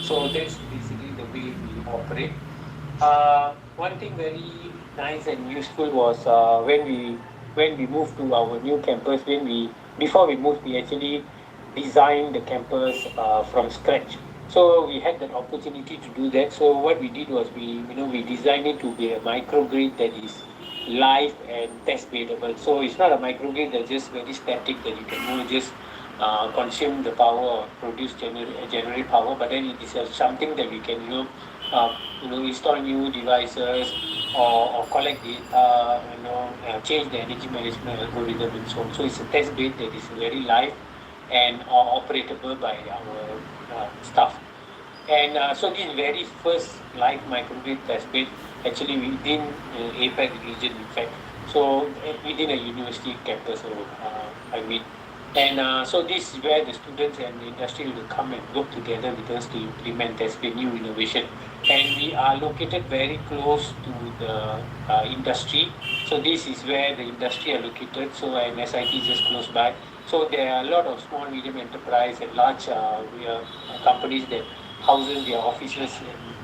So that's basically the way we operate. One thing very nice and useful was when we moved to our new campus. When we before we moved, we actually designed the campus from scratch. So we had that opportunity to do that. So what we did was we designed it to be a microgrid that is live and test baitable. So it's not a microgrid that's just very static that you can just consume the power or generate power, but then it is something that we can install new devices or collect data, change the energy management algorithm and so on. So it's a test bed that is very live and operatable by our staff. And so this very first live microgrid test bed actually within APAC region, in fact. So within a university campus, so this is where the students and the industry will come and work together with us to implement test bed new innovation. And we are located very close to the industry. So this is where the industry are located. So and SIT is just close by. So there are a lot of small, medium enterprise and large companies that houses their offices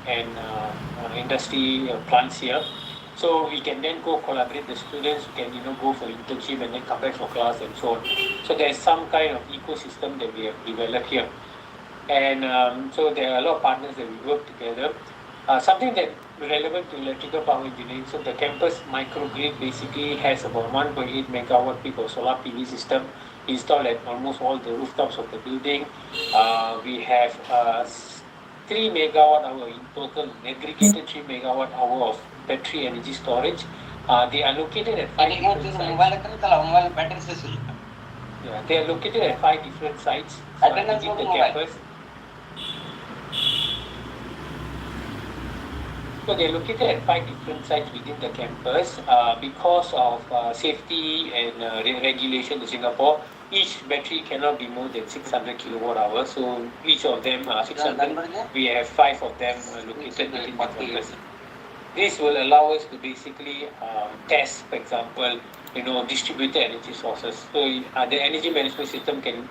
and industry plants here. So we can then go collaborate. The students can go for internship and then come back for class and so on. So there's some kind of ecosystem that we have developed here, and so there are a lot of partners that we work together. Something that relevant to electrical power engineering. So the campus microgrid basically has about 1.8 megawatt peak of solar PV system installed at almost all the rooftops of the building. We have 3 megawatt hour in total, aggregated 3 megawatt hour of battery energy storage. They are located at five different sites. Yeah, they are located at 5 different sites within the campus. So they're located at 5 different sites within the campus. Because of safety and regulation in Singapore, each battery cannot be more than 600 kilowatt hours. So each of them, 600, we have 5 of them located within the campus. This will allow us to basically test, for example, distributed energy sources. So the energy management system can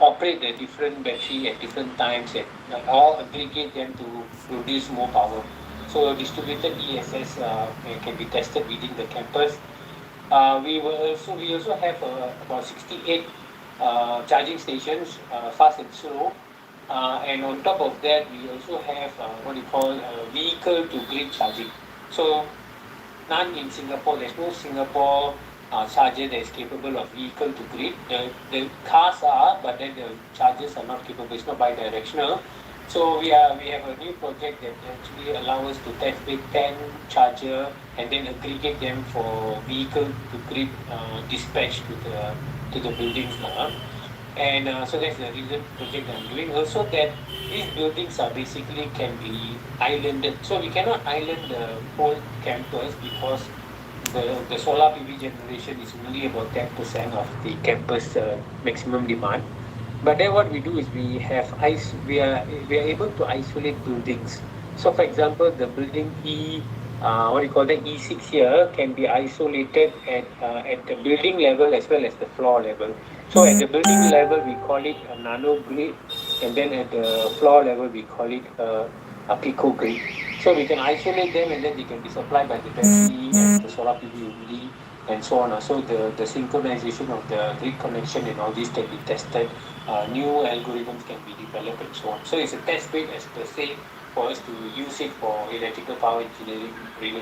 operate the different battery at different times and all aggregate them to produce more power. So distributed ESS can be tested within the campus. We also have about 68 charging stations, fast and slow. And on top of that, we also have what you call vehicle to grid charging. So none in Singapore. There's no Singapore charger that is capable of vehicle to grid. The cars are, but then the chargers are not capable. It's not bi-directional. So we have a new project that actually allows us to test with 10 charger and then aggregate them for vehicle to grid dispatch to the buildings now. And so that's the reason project that I'm doing. Also that these buildings are basically can be islanded. So we cannot island the whole campus because the solar PV generation is only about 10% of the campus maximum demand. But then what we do is we are able to isolate buildings. So for example, the building what you call that E6 here can be isolated at the building level as well as the floor level. So at the building level we call it a nano grid, and then at the floor level we call it a pico grid. So we can isolate them and then they can be supplied by the battery and the solar PV only and so on. So the synchronization of the grid connection and all this can be tested. New algorithms can be developed and so on. So it's a test bed as per se for us to use it for electrical power engineering related.